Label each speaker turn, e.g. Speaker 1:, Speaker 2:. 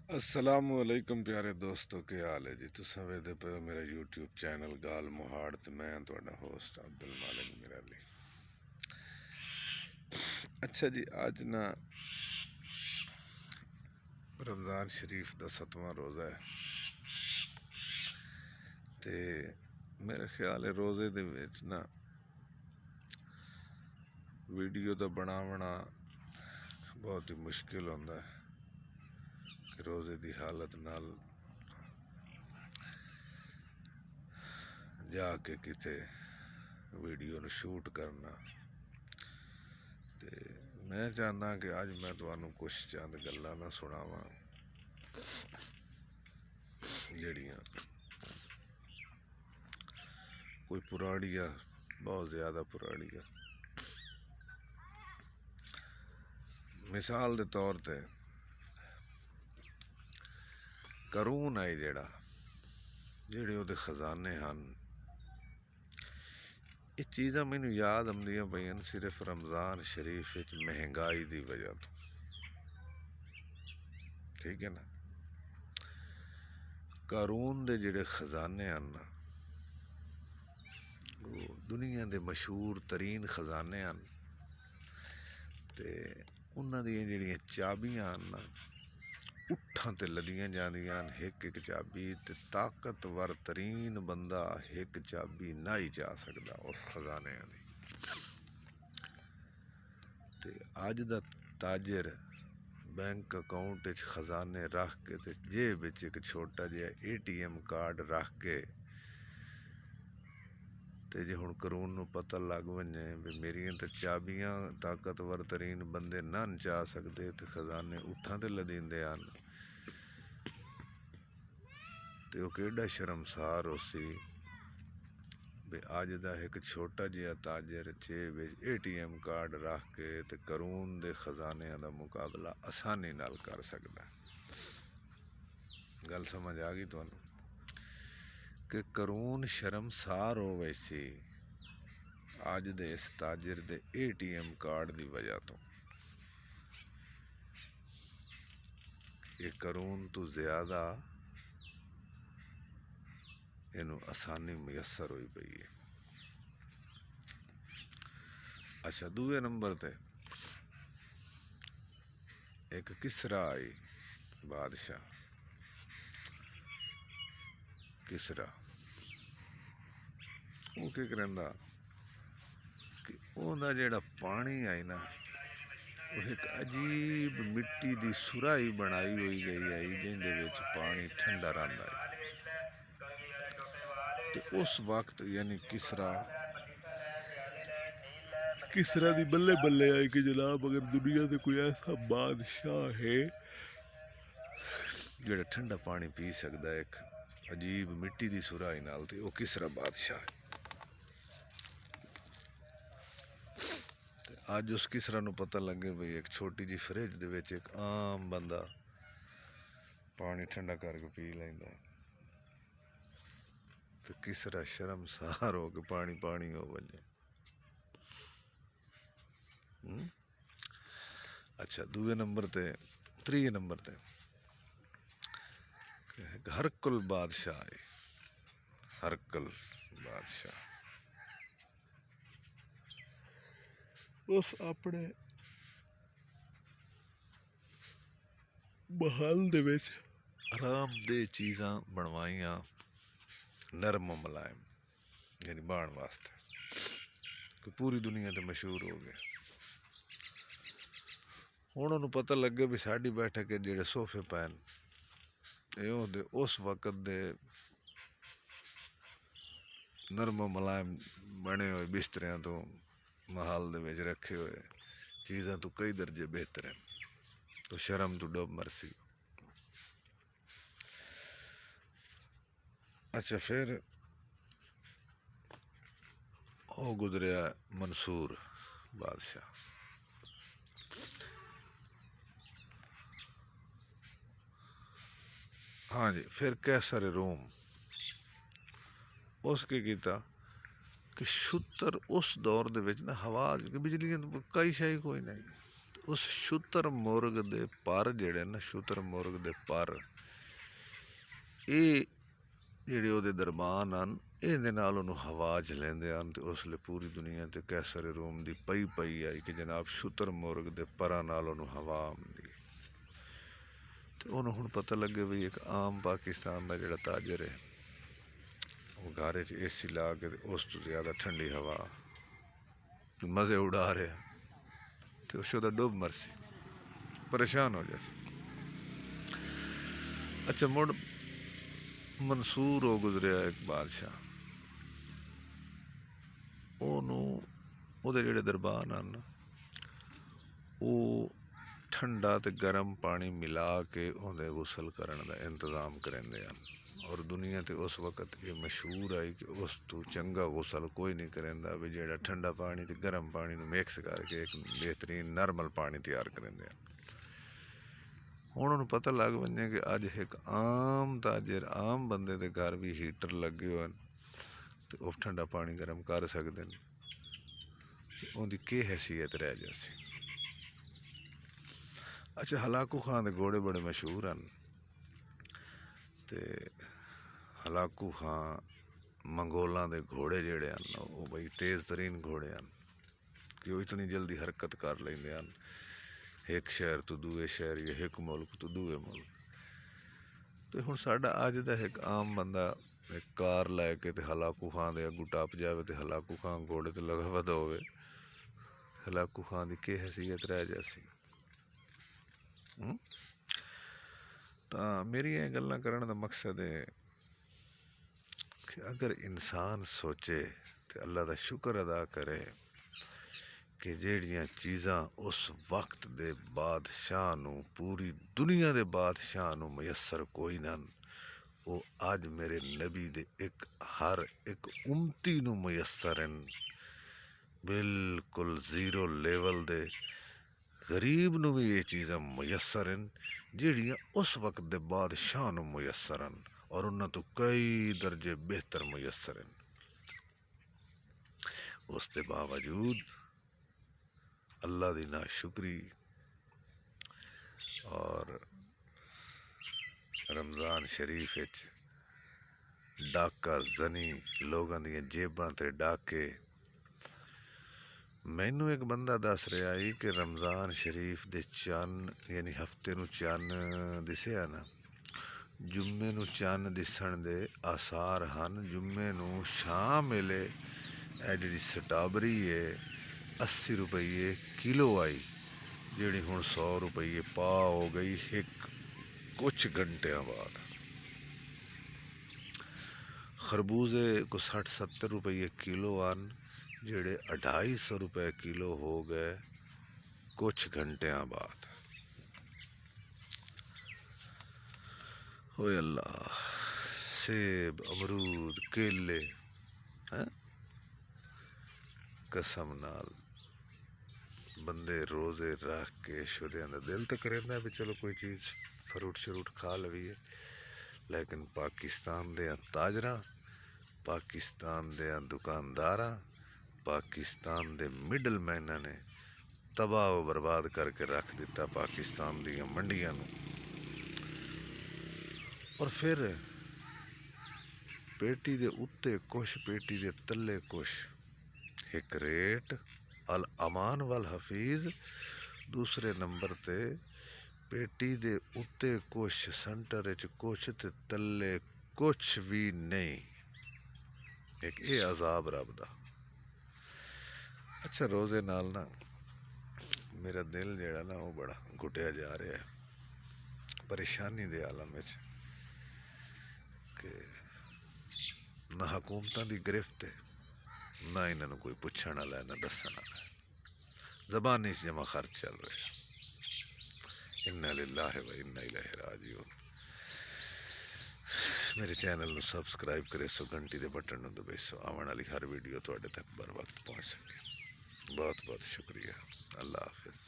Speaker 1: असलामुअलैकुम प्यारे दोस्तों, क्या हाल है जी। तुसां वेखदे पे हो मेरा यूट्यूब चैनल गाल मोहाड़ ते मैं तुहाडा होस्ट अब्दुल मालिक मिराली। अच्छा जी, अज ना रमज़ान शरीफ का 7वां रोज़ा है ते मेरा ख्याल है रोज़े दे विच ना वीडियो का बनावना बहुत ही मुश्किल होंदा है कि रोज़े की हालत नाल जाके किते वीडियो नूं शूट करना। ते मैं चाहता कि अज मैं तुहानूं कुछ चंद गल्लां ना सुणावां जड़ियां कोई पुरानियां, बहुत ज़्यादा पुरानियां। मिसाल के तौर पर करून है जेड़े उहदे खजाने हैं, ये चीज़ां मैनूं याद आउंदियां पईयां सिर्फ रमज़ान शरीफ विच महंगाई की वजह तो। ठीक है ना। कारून दे जिहड़े खजाने हैं ना, वो दुनिया के मशहूर तरीन खजाने हैं ते उन्हां दियां जिहड़ियां चाबियां हैं ना, उठां ते लदियां जांदियां एक एक चाबी ते ताकतवर तरीन बंदा एक चाबी नहीं जा सकता उस खजाने दी। ते अज दा ताजर बैंक अकाउंट खजाने रख के ते जेब एक छोटा जिहा ATM कार्ड रख के ते जे हुण कारून नूं पता लग वञे भी मेरियां तो चाबियां ताकतवर तरीन बंदे ना चा सकते ते खजाने उठां ते लदींदे हन, ते वो केड़ा शर्मसार होसी भी अज दा एक छोटा जिहा ताजर जेब ATM कार्ड रख के ते कारून दे खजानियां दा मुकाबला आसानी नाल कर सकदा। गल समझ आ गई तुहानूं कि कारून शर्मसार हो वैसी अज दे इस ताजर दे ATM कार्ड की वजह तो। ये कारून तो ज्यादा इनू आसानी मुयसर हुई पई है। अच्छा, दूए नंबर ते एक किसरा आई बादशाह। किसरा वो क्या करेंदा कि उहदा जिहड़ा पानी आई ना, वो एक अजीब मिट्टी की सुराही बनाई हुई गई आई जिंदे विच पानी ठंडा रहिंदा है। ते उस वक्त यानी किसरा दी बल्ले बल्ले आई कि जनाब अगर दुनिया से कोई ऐसा बादशाह है जिहड़ा ठंडा पानी पी सकता है एक अजीब मिट्टी की सुराही नाल, ते वो किसरा बादशाह है। अज उस किसरा नूं पता लगे भाई एक छोटी जी फ्रिज दे विच एक आम बंदा पानी ठंडा करके पी लैंदा है, तो किसरा शर्मसार हो के पानी पानी हो वजे। अच्छा, दूए नंबर ते त्रीए नंबर ते हरकुल बादशाह है। हरकुल बादशाह उस अपने महल दे विच आरामदेह चीज़ां बनवाइयां नरम मुलायम, यानी बाण वास्ते, कि पूरी दुनिया ते मशहूर हो गए। हुण उहनूं पता लगे भी साडी बैठक के जिहड़े सोफे पैन ये होंदे उस वक्त दे नरम मुलायम बने हुए बिस्तरियां तो महल दे विच रखे हुए चीज़ां तो कई दर्जे बेहतर हैं, तो शर्म तो डब मरसी। अच्छा, फिर वो गुजरिया मंसूर बादशाह। हाँ जी, फिर कैसर रोम। उस के किया कि शुतर उस दौर दे विच ना हवा बिजली कई शाही कोई नहीं, उस शुतर मुर्ग दे पर जिहड़े ना शुतर मुर्ग दे पर ਇਹ ਜਿਹੜੇ ਉਹਦੇ ਦਰਬਾਨ ਹਨ ਇਹਦੇ ਨਾਲ ਉਹਨੂੰ ਹਵਾ 'ਚ ਲੈਂਦੇ ਹਨ ਤੇ ਉਸ ਲਈ ਪੂਰੀ ਦੁਨੀਆ 'ਤੇ ਕੈਸਰ ਰੂਮ ਦੀ ਪਈ ਆਈ ਕਿ ਜਨਾਬ ਸ਼ੁਤਰ ਮੁਰਗ ਦੇ ਪਰਾਂ ਨਾਲ ਉਹਨੂੰ ਹਵਾ ਆਉਂਦੀ ਤੇ ਉਹਨੂੰ ਹੁਣ ਪਤਾ ਲੱਗੇ ਵੀ ਇੱਕ ਆਮ ਪਾਕਿਸਤਾਨ ਦਾ ਜਿਹੜਾ ਤਾਜਰ ਹੈ ਉਹ ਘਰ 'ਚ ਏਸੀ ਲਾ ਕੇ ਤੇ ਉਸ ਤੋਂ ਜ਼ਿਆਦਾ ਠੰਡੀ ਹਵਾ ਮਜ਼ੇ ਉਡਾ ਰਿਹਾ ਤੇ ਉਸ ਦਾ ਡੁੱਬ ਮਰਸੀ ਪਰੇਸ਼ਾਨ ਹੋ ਗਿਆ ਸੀ। ਅੱਛਾ ਮੁੜ ਮਨਸੂਰ ਹੋ ਗੁਜ਼ਰਿਆ ਇੱਕ ਬਾਦਸ਼ਾਹ ਉਹਨੂੰ ਉਹਦੇ ਜਿਹੜੇ ਦਰਬਾਨ ਹਨ ਉਹ ਠੰਡਾ ਤੇ ਗਰਮ ਪਾਣੀ ਮਿਲਾ ਕੇ ਉਹਦੇ ਗੁਸਲ ਕਰਨ ਦਾ ਇੰਤਜ਼ਾਮ ਕਰਾਉਂਦੇ ਹਨ ਔਰ ਦੁਨੀਆ 'ਤੇ ਉਸ ਵਕਤ ਇਹ ਮਸ਼ਹੂਰ ਆਈ ਕਿ ਉਸ ਤੋਂ ਚੰਗਾ ਗੁਸਲ ਕੋਈ ਨਹੀਂ ਕਰਾਂਦਾ ਵੀ ਜਿਹੜਾ ਠੰਡਾ ਪਾਣੀ ਤੇ ਗਰਮ ਪਾਣੀ ਨੂੰ ਮਿਕਸ ਕਰਕੇ ਇੱਕ ਬਿਹਤਰੀਨ ਨਰਮਲ ਪਾਣੀ ਤਿਆਰ ਕਰਾਂਦੇ ਹਨ। ਹੁਣ ਉਹਨੂੰ ਪਤਾ ਲੱਗ ਵञे ਕਿ ਅੱਜ ਇੱਕ ਆਮ ਤਾਜਰ ਆਮ ਬੰਦੇ ਦੇ ਘਰ ਵੀ ਹੀਟਰ ਲੱਗੇ ਹੋਏ ਹਨ ਤੇ ਉਹ ਠੰਡਾ ਪਾਣੀ ਗਰਮ ਕਰ ਸਕਦੇ ਨੇ ਤੇ ਉਹਦੀ ਕੀ ਹੈਸੀਅਤ ਰਹਿ ਜਾਸੀ। ਅੱਛਾ ਹਲਾਕੂ ਖਾਨ ਦੇ ਘੋੜੇ ਬੜੇ ਮਸ਼ਹੂਰ ਹਨ ਤੇ ਹਲਾਕੂ ਖਾਂ ਮੰਗੋਲਾਂ ਦੇ ਘੋੜੇ ਜਿਹੜੇ ਹਨ ਉਹ ਬਈ ਤੇਜ਼ ਤਰੀਨ ਘੋੜੇ ਹਨ ਕਿ ਉਹ ਇਤਨੀ ਜਲਦੀ ਹਰਕਤ ਕਰ ਲੈਂਦੇ ਹਨ ਇੱਕ ਸ਼ਹਿਰ ਤੋਂ ਦੂਏ ਸ਼ਹਿਰ ਜਾਂ ਇੱਕ ਮੁਲਕ ਤੋਂ ਦੂਏ ਮੁਲਕ। ਤੇ ਹੁਣ ਸਾਡਾ ਅੱਜ ਦਾ ਇੱਕ ਆਮ ਬੰਦਾ ਇੱਕ ਕਾਰ ਲੈ ਕੇ ਤੇ ਹਲਾਕੂ ਖਾਂ ਦੇ ਅੱਗੂ ਟੱਪ ਜਾਵੇ ਤੇ ਹਲਾਕੂ ਖਾਂ ਘੋੜੇ ਤੇ ਲਗਾ ਵਦਾ ਹੋਵੇ ਹਲਾਕੂ ਖਾਂ ਦੀ ਕੀ ਹੈਸੀਅਤ ਰਹਿ ਜਾਸੀ। ਤਾਂ ਮੇਰੀ ਇਹ ਗੱਲਾਂ ਕਰਨ ਦਾ ਮਕਸਦ ਹੈ ਕਿ ਅਗਰ ਇਨਸਾਨ ਸੋਚੇ ਤੇ ਅੱਲਾ ਦਾ ਸ਼ੁਕਰ ਅਦਾ ਕਰੇ ਕਿ ਜਿਹੜੀਆਂ ਚੀਜ਼ਾਂ ਉਸ ਵਕਤ ਦੇ ਬਾਦਸ਼ਾਹ ਨੂੰ ਪੂਰੀ ਦੁਨੀਆ ਦੇ ਬਾਦਸ਼ਾਹ ਨੂੰ ਮੁਯੱਸਰ ਕੋਈ ਨਾ ਉਹ ਅੱਜ ਮੇਰੇ ਨਬੀ ਦੇ ਹਰ ਇੱਕ ਉਮਤੀ ਨੂੰ ਮੁਯੱਸਰ ਹਨ। ਬਿਲਕੁਲ ਜ਼ੀਰੋ ਲੈਵਲ ਦੇ ਗਰੀਬ ਨੂੰ ਵੀ ਇਹ ਚੀਜ਼ਾਂ ਮੁਯੱਸਰ ਹਨ ਜਿਹੜੀਆਂ ਉਸ ਵਕਤ ਦੇ ਬਾਦਸ਼ਾਹ ਨੂੰ ਮੁਯੱਸਰ ਹਨ ਔਰ ਉਹਨਾਂ ਤੋਂ ਕਈ ਦਰਜੇ ਬਿਹਤਰ ਮੁਯੱਸਰ ਹਨ। ਉਸ ਦੇ ਬਾਵਜੂਦ अल्लाह दी नाशुक्री और रमज़ान शरीफ डाका जनी लोगों दी जेबां ते डाके। मैनू एक बंदा दस रहा है कि रमज़ान शरीफ दे चन्न यानी हफ्ते नू चन्न दिसिया ना जुम्मे नू चन्न दिसण दे आसार हैं। जुम्मे नू शाम वेले जी स्ट्राबरी है 80 रुपये किलो आई जी हुण 100 रुपये पा हो गई एक कुछ घंटिया बाद। खरबूजे को 60-70 रुपये किलो आन जेड़े 250 रुपये किलो हो गए कुछ घंटिया बाद। ओए अल्लाह सेब अमरूद केले हैं कसम नाल बंदे रोजे रख के शुद्धियां दा दिल तो करेंदा भी चलो कोई चीज़ फ्रूट शरूट खा लवीए लेकिन पाकिस्तान दे ताजरा पाकिस्तान दे दुकानदारा पाकिस्तान दे मिडल मैना ने तबाह व बर्बाद करके रख दिता पाकिस्तान दी मंडियां नूं। और फिर पेटी दे उत्ते कुछ पेटी दे तले कुछ एक रेट अल अमान वल हफीज़ दूसरे नंबर ते पेटी दे उत्ते कुछ सेंटर च कुछ ते तले कुछ भी नहीं। एक ये अजाब रब दा। अच्छा रोज़े नाल ना मेरा दिल जेड़ा ना वो बड़ा घुटिया जा रहा है परेशानी दे आलम विच कि ना हुकूमतां दी गिरफ्त है ना इन्होंने कोई पुछण वाला ना दसन वाला ज़बानी जमा खर्च चल रहा। इन्ना लिल्लाहि व इन्ना इलैहि राजिऊन। मेरे चैनल को सबसक्राइब करे सो घंटी के बटन को दबाई सो आने वाली हर वीडियो तुहाडे तक बर वक्त पहुँच सके। बहुत बहुत शुक्रिया। अल्लाह हाफिज़।